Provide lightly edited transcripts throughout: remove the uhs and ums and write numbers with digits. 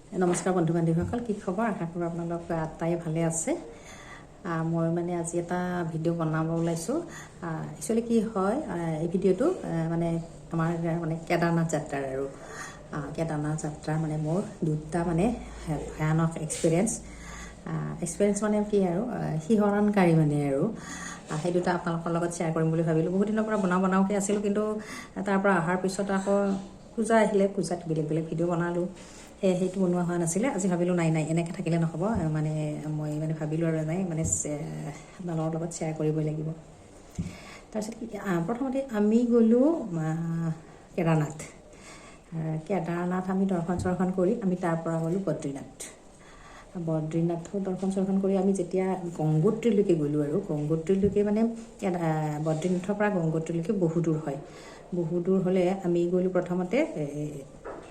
নমস্কাৰ বন্ধু বান্ধৱীসকল, কি খবৰ? আশা কৰোঁ আপোনালোক আটাই ভালে আছে। মই মানে আজি এটা ভিডিঅ' বনাব ওলাইছোঁ। একচুৱেলি কি হয়, এই ভিডিঅ'টো মানে আমাৰ মানে কেদাৰনাথ যাত্ৰাৰ আৰু কেদাৰনাথ যাত্ৰা মানে মোৰ দুটা মানে ভয়ানক এক্সপিৰিয়েঞ্চ মানে কি আৰু শিহৰণকাৰী মানে আৰু সেই দুটা আপোনালোকৰ লগত শ্বেয়াৰ কৰিম বুলি ভাবিলোঁ। বহুত দিনৰ পৰা বনাওঁকৈ আছিলোঁ, কিন্তু তাৰ পৰা অহাৰ পিছত আকৌ পূজা আহিলে, পূজাত বেলেগ ভিডিঅ' বনালোঁ। সেইটো বনোৱা হোৱা নাছিলে। আজি ভাবিলোঁ নাই এনেকৈ থাকিলে নহ'ব, মানে মই মানে ভাবিলোঁ আৰু মানে আপোনালোকৰ লগত শ্বেয়াৰ কৰিবই লাগিব। তাৰপিছত প্ৰথমতে আমি গ'লোঁ কেদাৰনাথ আমি দৰ্শন কৰি আমি তাৰ পৰা গ'লোঁ বদ্ৰীনাথো দৰ্শন কৰি আমি যেতিয়া গংগোত্ৰীলৈকে গ'লোঁ আৰু গংগোত্ৰীলৈকে মানে বদ্ৰীনাথৰ পৰা গংগোত্ৰীলৈকে বহু দূৰ হয়। বহু দূৰ হ'লে আমি গ'লোঁ প্ৰথমতে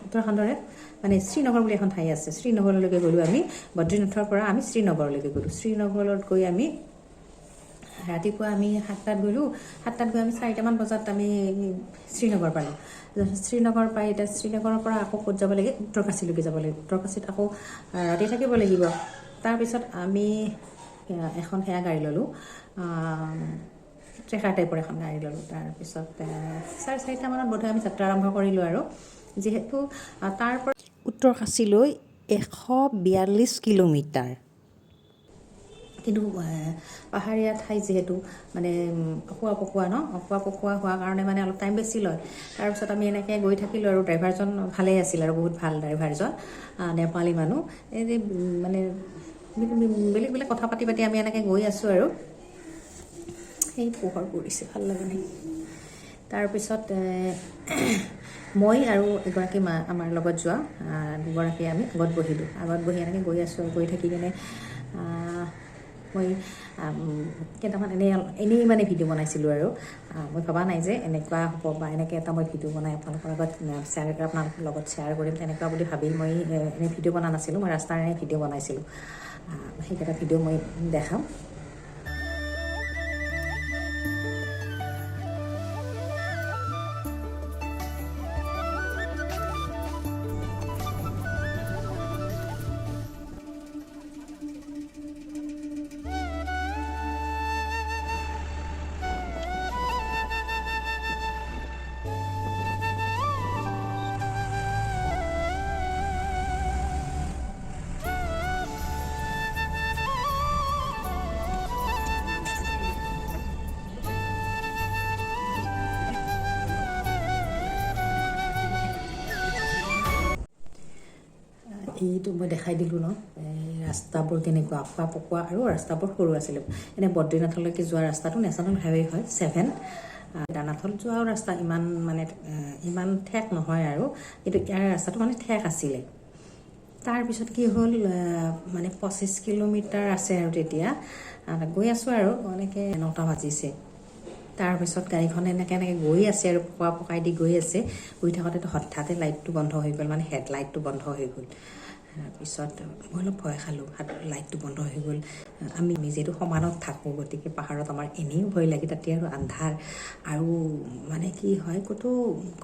উত্তৰাখণ্ডৰে মানে শ্ৰীনগৰ বুলি এখন ঠাই আছে, শ্ৰীনগৰলৈকে গ'লোঁ আমি। বদ্ৰীনাথৰ পৰা আমি শ্ৰীনগৰলৈকে গ'লোঁ। শ্ৰীনগৰত গৈ আমি ৰাতিপুৱা আমি 7টাত গ'লোঁ। 7টাত গৈ আমি 4টামান বজাত আমি শ্ৰীনগৰ পালোঁ। শ্ৰীনগৰ পাই এতিয়া শ্ৰীনগৰৰ পৰা আকৌ ক'ত যাব লাগে? উত্তৰকাশীলৈকে যাব লাগে। উত্তৰকাশীত আকৌ ৰাতি থাকিব লাগিব। তাৰপিছত আমি এখন সেয়া গাড়ী ল'লোঁ, ট্ৰেকাৰ টাইপৰ এখন গাড়ী ল'লোঁ। তাৰপিছত 4:30মানত বোধহয় আমি যাত্ৰা আৰম্ভ কৰিলোঁ আৰু যিহেতু তাৰ পৰা উত্তৰকাশীলৈ 142 কিলোমিটাৰ, কিন্তু পাহাৰীয়া ঠাই যিহেতু মানে অকোৱা পকোৱা হোৱাৰ কাৰণে মানে অলপ টাইম বেছি লয়। তাৰপিছত আমি এনেকৈ গৈ থাকিলোঁ আৰু ড্ৰাইভাৰজন ভালেই আছিল আৰু বহুত ভাল ড্ৰাইভাৰজন, নেপালী মানুহ। এই যে মানে বেলেগ কথা পাতি আমি এনেকৈ গৈ আছোঁ আৰু সেই পোহৰ পৰিছে, ভাল লাগে নাই। তাৰপিছত মই আৰু এগৰাকী আমাৰ লগত যোৱা দুগৰাকী আমি আগত বহি এনেকৈ গৈ আছোঁ। গৈ থাকি কিনে মই কেইটামান এনেই মানে ভিডিঅ' বনাইছিলোঁ আৰু মই ভবা নাই যে এনেকুৱা হ'ব বা এনেকৈ এটা মই ভিডিঅ' বনাই আপোনালোকৰ লগত শ্বেয়াৰ কৰিম, তেনেকুৱা বুলি ভাবি মই এনেই ভিডিঅ' বনা নাছিলোঁ। মই ৰাস্তাৰে ভিডিঅ' বনাইছিলোঁ। সেইকেইটা ভিডিঅ' মই দেখাম। এইটো মই দেখাই দিলোঁ ন, ৰাস্তাবোৰ কেনেকুৱা অকোৱা পকোৱা আৰু ৰাস্তাবোৰ সৰু আছিলে। এনেই বদ্ৰীনাথলৈকে যোৱা ৰাস্তাটো নেশ্যনেল হাইৱে হয় 7। কেদাৰনাথত যোৱাও ৰাস্তা ইমান ঠেক নহয় আৰু, কিন্তু ইয়াৰ ৰাস্তাটো মানে ঠেক আছিলে। তাৰপিছত কি হ'ল, মানে 25 কিলোমিটাৰ আছে আৰু তেতিয়া গৈ আছোঁ আৰু এনেকৈ 9টা বাজিছে। তাৰপিছত গাড়ীখন এনেকৈ গৈ আছে আৰু পকাই দি গৈ আছে। গৈ থাকোঁতেতো হঠাতে লাইটটো বন্ধ হৈ গ'ল, মানে হেডলাইটটো বন্ধ হৈ গ'ল। তাৰপিছত মই অলপ ভয় খালোঁ, লাইটটো বন্ধ হৈ গ'ল। আমি যিহেতু সমানত থাকোঁ, গতিকে পাহাৰত আমাৰ এনেও ভয় লাগে, তাতে আৰু আন্ধাৰ আৰু মানে কি হয়, ক'তো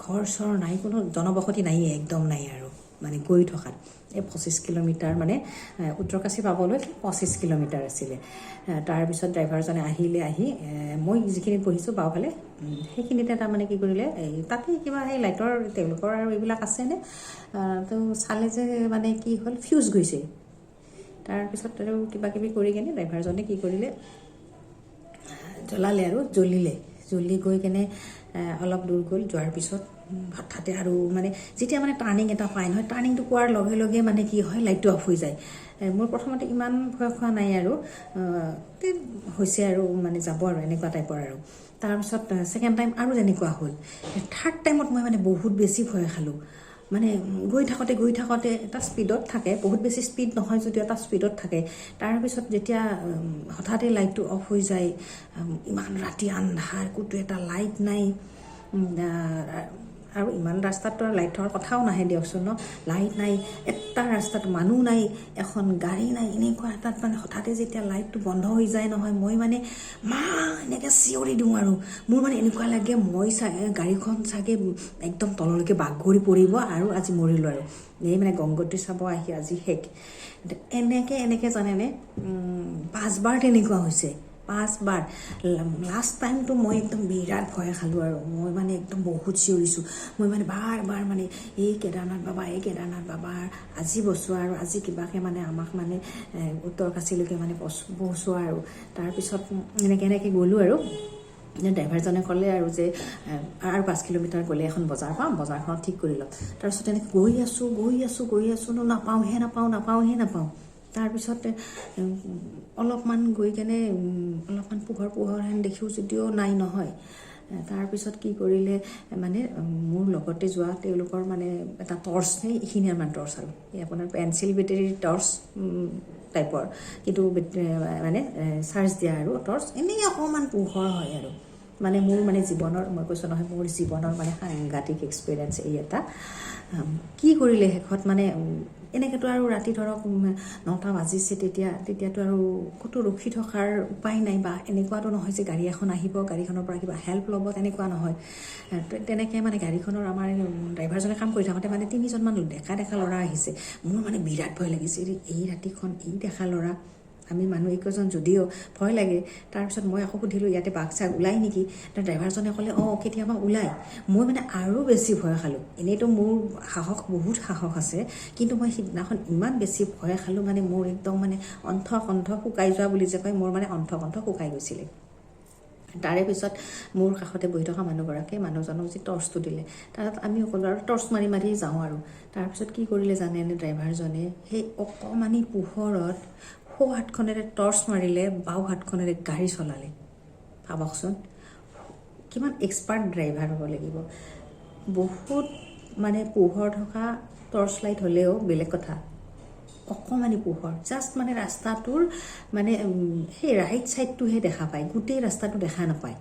ঘৰ চৰ নাই, কোনো জনবসতি নায়েই, একদম নাই আৰু মানে গৈ থকাত। এই 25 কিলোমিটাৰ মানে উত্তৰকাশী পাবলৈ 25 কিলোমিটাৰ আছিলে। তাৰপিছত ড্ৰাইভাৰজনে আহি মই যিখিনিত বহিছোঁ বাওঁফালে, সেইখিনিতে তাৰমানে কি কৰিলে, তাতে কিবা সেই লাইটৰ তেওঁলোকৰ আৰু এইবিলাক আছেনে, তো চালে যে মানে কি হ'ল, ফিউজ গৈছে। তাৰপিছত আৰু কিবাকিবি কৰি কিনে ড্ৰাইভাৰজনে কি কৰিলে, জ্বলালে আৰু জ্বলি গৈ কেনে অলপ দূৰ গ'ল। যোৱাৰ পিছত হঠাতে আৰু মানে যেতিয়া মানে টাৰ্ণিং এটা পায় নহয়, টাৰ্ণিংটো পোৱাৰ লগে লগে মানে কি হয়, লাইটটো অফ হৈ যায়। মোৰ প্ৰথমতে ইমান ভয় খোৱা নাই আৰু হৈছে আৰু মানে যাব আৰু এনেকুৱা টাইপৰ আৰু। তাৰপিছত ছেকেণ্ড টাইম আৰু যেনেকুৱা হ'ল। থাৰ্ড টাইমত মই মানে বহুত বেছি ভয় খালোঁ। মানে গৈ থাকোঁতে এটা স্পীডত থাকে, বহুত বেছি স্পীড নহয় যদিও এটা স্পীডত থাকে। তাৰপিছত যেতিয়া হঠাতে লাইটটো অফ হৈ যায়, ইমান ৰাতি আন্ধাৰ, ক'তো এটা লাইট নাই। আৰু ইমান ৰাস্তাততো লাইট থকাৰ কথাও নাহে দিয়কচোন ন লাইট নাই এটা ৰাস্তাত মানুহ নাই এখন গাড়ী নাই এনেকুৱা এটাত মানে হঠাতে যেতিয়া লাইটটো বন্ধ হৈ যায় নহয় মই মানে এনেকৈ চিঞৰি দিওঁ আৰু মোৰ মানে এনেকুৱা লাগে মই চাগে গাড়ীখন চাগে একদম তললৈকে বাগৰি পৰিব আৰু আজি মৰিলোঁ আৰু এই মানে গংগোত্ৰী চাব আহি আজি শেষ এনেকৈ জানেনে 5 বাৰ তেনেকুৱা হৈছে 5 বাৰ লাষ্ট টাইমটো মই একদম বিৰাট ভয় খালোঁ আৰু মই মানে একদম বহুত চিঞৰিছোঁ মই মানে বাৰ মানে এই কেদাৰনাথ বাবা আজি বচোৱা আৰু আজি কিবাকৈ মানে আমাক মানে উত্তৰকাশীলৈকে মানে পহুচোৱা আৰু তাৰপিছত এনেকৈ গ'লোঁ আৰু ড্ৰাইভাৰজনে ক'লে আৰু যে আৰু 5 কিলোমিটাৰ গ'লে এখন বজাৰ পাম বজাৰখনত ঠিক কৰি লওঁ তাৰপিছত এনেকৈ গৈ আছোঁ নাপাওঁ তাৰপিছত অলপমান গৈ কেনে অলপমান পোহৰ হেন দেখিও যদিও নাই নহয় তাৰপিছত কি কৰিলে মানে মোৰ লগতে যোৱা তেওঁলোকৰ মানে এটা টৰ্চ এইখিনি আমাৰ টৰ্চ আৰু এই আপোনাৰ পেঞ্চিল বেটেৰী টৰ্চ টাইপৰ কিন্তু মানে চাৰ্জ দিয়া আৰু টৰ্চ এনেই অকণমান পোহৰ হয় আৰু মানে মোৰ মানে জীৱনৰ মই কৈছোঁ নহয় মোৰ জীৱনৰ মানে সাংঘাতিক এক্সপিৰিয়েঞ্চ এই এটা কি কৰিলে শেষত মানে এনেকৈতো আৰু ৰাতি ধৰক 9টা বাজিছে তেতিয়াতো আৰু ক'তো ৰখি থকাৰ উপায় নাই বা এনেকুৱাতো নহয় যে গাড়ী এখন আহিব গাড়ীখনৰ পৰা কিবা হেল্প ল'ব তেনেকুৱা নহয় তেনেকৈ মানে গাড়ীখনৰ আমাৰ ড্ৰাইভাৰজনে কাম কৰি থাকোঁতে মানে 3জনমান ডেকা ল'ৰা আহিছে মোৰ মানে বিৰাট ভয় লাগিছে এই ৰাতিখন এই ডেকা ল'ৰা আমি মানুহ একজন যদিও ভয় লাগে তাৰপিছত মই আকৌ সুধিলোঁ ইয়াতে বাঘ চাঘ ওলাই নেকি ড্ৰাইভাৰজনে ক'লে কেতিয়াবা ওলাই মই মানে আৰু বেছি ভয় খালোঁ এনেইতো মোৰ বহুত সাহস আছে কিন্তু মই সিদিনাখন ইমান বেছি ভয় খালোঁ মানে মোৰ একদম মানে কণ্ঠ শুকাই যোৱা বুলি যে কয় মোৰ মানে কণ্ঠ শুকাই গৈছিলে তাৰে পিছত মোৰ কাষতে বহি থকা মানুহজনক যে টৰ্চটো দিলে তাত আমি সকলো আৰু টৰ্চ মাৰি যাওঁ আৰু তাৰপিছত কি কৰিলে জানেনে ড্ৰাইভাৰজনে সেই অকণমানি পোহৰত সোঁ হাতখনেৰে টৰ্চ মাৰিলে বাওঁ হাতখনেৰে গাড়ী চলালে ভাবকচোন কিমান এক্সপাৰ্ট ড্ৰাইভাৰ হ'ব লাগিব বহুত মানে পোহৰ থকা টৰ্চ লাইট হ'লেও বেলেগ কথা অকণমানি পোহৰ জাষ্ট মানে ৰাস্তাটোৰ মানে সেই ৰাইট ছাইডটোহে দেখা পায় গোটেই ৰাস্তাটো দেখা নাপায়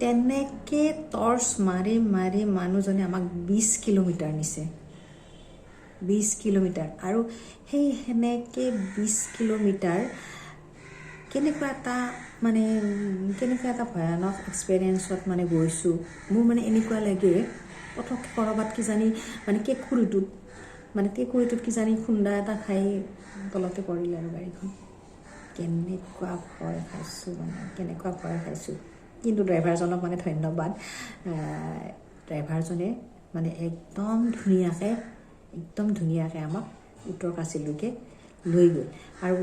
তেনেকৈ টৰ্চ মাৰি মানুহজনে আমাক 20 কিলোমিটাৰ নিছে 20 কিলোমিটাৰ আৰু সেই সেনেকৈ 20 কিলোমিটাৰ কেনেকুৱা এটা ভয়ানক এক্সপিৰিয়েঞ্চত মানে গৈছোঁ মোৰ মানে এনেকুৱা লাগে পটককৈ ক'ৰবাত কিজানি মানে কেঁকুৰিটোত কিজানি খুন্দা এটা খাই তলতে পৰিলে আৰু গাড়ীখন কেনেকুৱা ভয় খাইছোঁ কিন্তু ড্ৰাইভাৰজনক মানে ধন্যবাদ ড্ৰাইভাৰজনে মানে একদম ধুনীয়াকৈ আমাক উত্তৰকাশীলৈকে লৈ গ'ল আৰু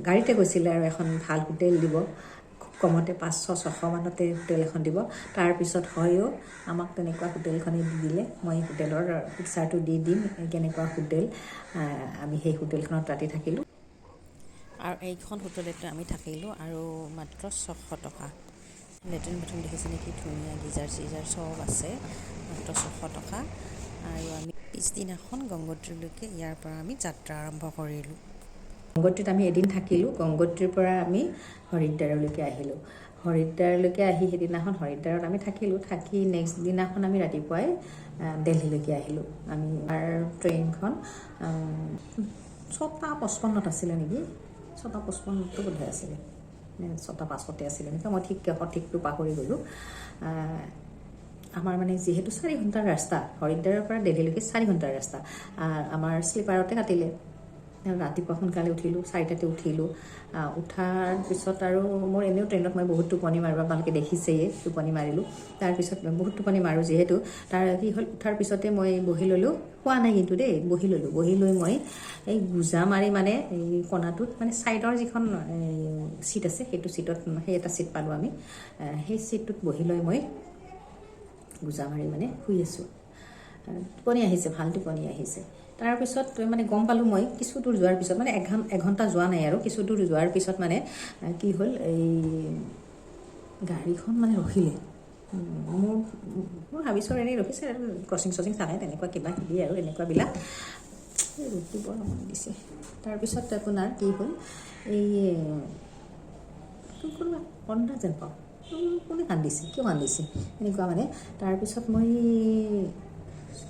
গাড়ীতে গৈছিলে আৰু এখন ভাল হোটেল দিব খুব কমতে 500-600 মানতে হোটেল এখন দিব তাৰপিছত হয়ও আমাক তেনেকুৱা হোটেলখনেই দি দিলে মই হোটেলৰ পিকচাৰটো দি দিম কেনেকুৱা হোটেল আমি সেই হোটেলখনত ৰাতি থাকিলোঁ আৰু এইখন হোটেলতে আমি থাকিলোঁ আৰু মাত্ৰ 600 টকা লেট্ৰিন বাথৰুম দেখিছে নেকি ধুনীয়া গিজাৰ চিজাৰ চব আছে মাত্ৰ 600 টকা আৰু আমি পিছদিনাখন গংগোত্ৰীলৈকে ইয়াৰ পৰা আমি যাত্ৰা আৰম্ভ কৰিলোঁ গংগোত্ৰীত আমি এদিন থাকিলোঁ গংগোত্ৰীৰ পৰা আমি হৰিদ্বাৰলৈকে আহি সেইদিনাখন হৰিদ্বাৰত আমি থাকি নেক্সট দিনাখন আমি ৰাতিপুৱাই দিল্লীলৈকে আহিলোঁ আমাৰ ট্ৰেইনখন 6:55 আছিলে নেকি 6:55 বোধহয় আছিলে 6:05 আছিলে নেকি মই সঠিকটো পাহৰি গ'লোঁ আমাৰ মানে যিহেতু 4 ঘণ্টাৰ ৰাস্তা হৰিদ্বাৰৰ পৰা দিল্লীলৈকে 4 ঘণ্টাৰ ৰাস্তা আমাৰ স্লিপাৰতে কাটিলে ৰাতিপুৱা সোনকালে উঠিলোঁ 4টাতে উঠিলোঁ উঠাৰ পিছত আৰু মোৰ এনেও ট্ৰেইনত মই বহুত টোপনি মাৰিব আপোনালোকে দেখিছেই টোপনি মাৰিলোঁ তাৰপিছত বহুত টোপনি মাৰোঁ যিহেতু কি হ'ল উঠাৰ পিছতে মই বহি ল'লোঁ খোৱা নাই কিন্তু দেই বহি লৈ মই এই গোজা মাৰি মানে এই কোণাটোত মানে ছাইডৰ যিখন ছিট আছে সেইটো ছিটত সেই এটা ছিট পালোঁ আমি সেই ছিটটোত বহি লৈ মই গোজা মাৰি মানে শুই আছোঁ টোপনি আহিছে ভাল টোপনি আহিছে তাৰপিছত মানে গম পালোঁ মই কিছু দূৰ যোৱাৰ পিছত মানে এঘণ্টা যোৱা নাই আৰু কিছু দূৰ যোৱাৰ পিছত মানে কি হ'ল এই গাড়ীখন মানে ৰখিলে মোৰ ভাবিছোঁ এনেই ৰখিছে আৰু ক্ৰচিং থাকে তেনেকুৱা কিবা কিবি আৰু এনেকুৱাবিলাক ৰূপটো বৰ মন দিছে তাৰপিছত আপোনাৰ কি হ'ল এই কোনোবা কন্দা যেন পাওঁ কোনে কান্দিছে, কিয় কান্দিছে, এনেকুৱা মানে। তাৰপিছত মই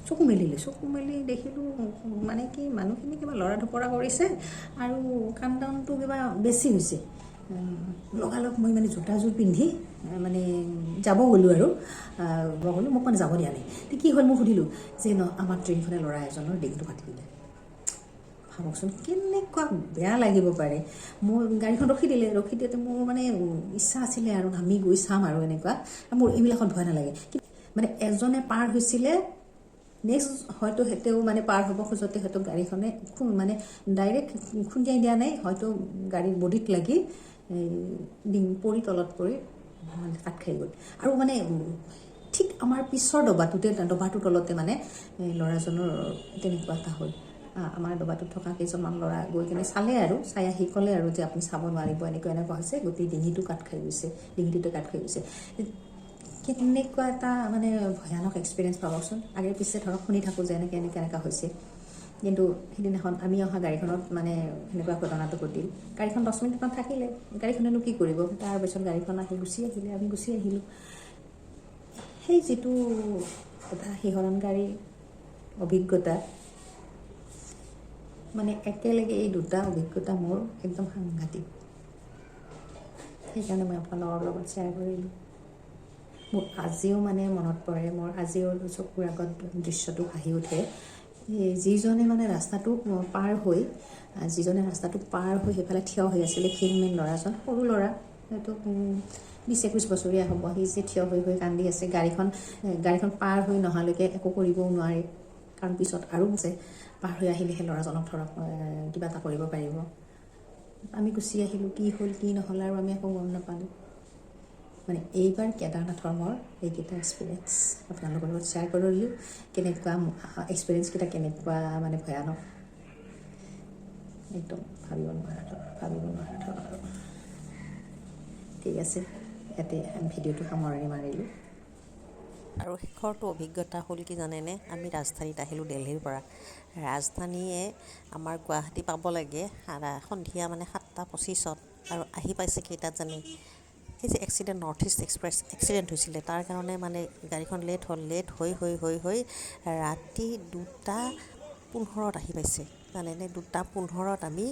চকু মেলি দেখিলোঁ মানে কি মানুহখিনি কিবা লৰা ঢপৰা কৰিছে আৰু কান্দনটো কিবা বেছি হৈছে। লগালগ মই মানে জোতাযোৰ পিন্ধি মানে যাব গ'লোঁ আৰু মোক মানে যাব দিয়া নাই। কি হ'ল মই সুধিলোঁ যে আমাৰ ট্ৰেইনখনে ল'ৰা এজনৰ ডিঙিটো কাটি দিলে। ভাবকচোন কেনেকুৱা বেয়া লাগিব পাৰে। মোৰ গাড়ীখন ৰখি দিওঁতে মোৰ মানে ইচ্ছা আছিলে আৰু নামি গৈ চাম আৰু এনেকুৱা। মোৰ এইবিলাকত ভয় নালাগে, মানে এজনে পাৰ হৈছিলে, নেক্সট হয়তো তেওঁ মানে পাৰ হ'ব খোজোতে হয়তো গাড়ীখনে মানে ডাইৰেক্ট খুন্দিয়াই দিয়া নাই, হয়তো গাড়ীৰ বডিত লাগি ডিঙ পৰি তলত পৰি মানে কাট খাই গ'ল। আৰু মানে ঠিক আমাৰ পিছৰ ডবাটোৰ তলতে মানে ল'ৰাজনৰ তেনেকুৱা এটা হ'ল। আমাৰ ডবাটোত থকা কেইজনমান ল'ৰা গৈ কিনে চালে আৰু চাই আহি ক'লে আৰু যে আপুনি চাব নোৱাৰিব, এনেকুৱা হৈছে, গোটেই ডিঙিটোতে কাট খাই গৈছে। কেনেকুৱা এটা মানে ভয়ানক এক্সপিৰিয়েঞ্চ ভাবকচোন। আগে পিছে ধৰক শুনি থাকোঁ যে এনেকুৱা হৈছে, কিন্তু সিদিনাখন আমি অহা গাড়ীখনত মানে সেনেকুৱা ঘটনাটো ঘটিল। গাড়ীখন 10 মিনিটমান থাকিলে, গাড়ীখনেনো কি কৰিব, তাৰপিছত গাড়ীখন আহি গুচি আহিলে, আমি গুচি আহিলোঁ। সেই যিটো এটা শিহৰণকাৰী অভিজ্ঞতা, মানে একেলগে এই দুটা অভিজ্ঞতা মোৰ একদম সাংঘাতিক। সেইকাৰণে মই আপোনালোকৰ লগত শ্বেয়াৰ কৰিলোঁ। মোৰ আজিও মানে মনত পৰে, মোৰ আজিও চকুৰ আগত দৃশ্যটো ভাহি উঠে। যিজনে মানে ৰাস্তাটো পাৰ হৈ সেইফালে থিয় হৈ আছিলে, ক্ষীণমীন ল'ৰাজন, সৰু ল'ৰা, হয়তো 20-21 বছৰীয়া হ'ব। সি যে থিয় হৈ কান্দি আছে, গাড়ীখন পাৰ হৈ নহালৈকে একো কৰিবও নোৱাৰে, কাৰণ পিছত আৰু আছে, পাৰ হৈ আহিলেহে ল'ৰাজনক ধৰক কিবা এটা কৰিব পাৰিব। আমি গুচি আহিলোঁ, কি হ'ল কি নহ'ল আৰু আমি একো গম নাপালোঁ। মানে এইবাৰ কেদাৰনাথৰ মোৰ এইকেইটা এক্সপিৰিয়েঞ্চ আপোনালোকৰ লগত শ্বেয়াৰ কৰিলোঁ। কেনেকুৱা এক্সপিৰিয়েঞ্চকেইটা কেনেকুৱা মানে ভয়ানক, একদম ভাবিব নোৱাৰা ধৰণৰ। ঠিক আছে, ইয়াতে ভিডিঅ'টো সামৰণি মাৰিলোঁ। আৰু শেষৰটো অভিজ্ঞতা হ'ল কি জানেনে, আমি ৰাজধানীত আহিলোঁ দিল্লীৰ পৰা। ৰাজধানীয়ে আমাৰ গুৱাহাটী পাব লাগে সন্ধিয়া মানে 7:25 আৰু আহি পাইছে কেইটাত জানে? এই যে accident, north east express accident হৈছিলে, তাৰ কাৰণে মানে গাড়ীখন লেট হৈ ৰাতি 2:15 আহি পাইছে জানেনে। 2:15 আমি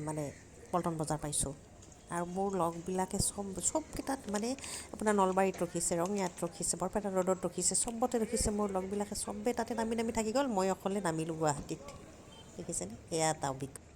মানে পল্টন বজাৰ পাইছোঁ। আৰু মোৰ লগবিলাকে চবকেইটাত মানে আপোনাৰ নলবাৰীত ৰখিছে, ৰঙিয়াত ৰখিছে, বৰপেটা ৰোডত ৰখিছে, চবতে ৰখিছে। মোৰ লগবিলাকে চবেই তাতে নামি থাকি গ'ল, মই অকলে নামিলোঁ গুৱাহাটীত। দেখিছেনে, এয়া এটা অভিজ্ঞতা।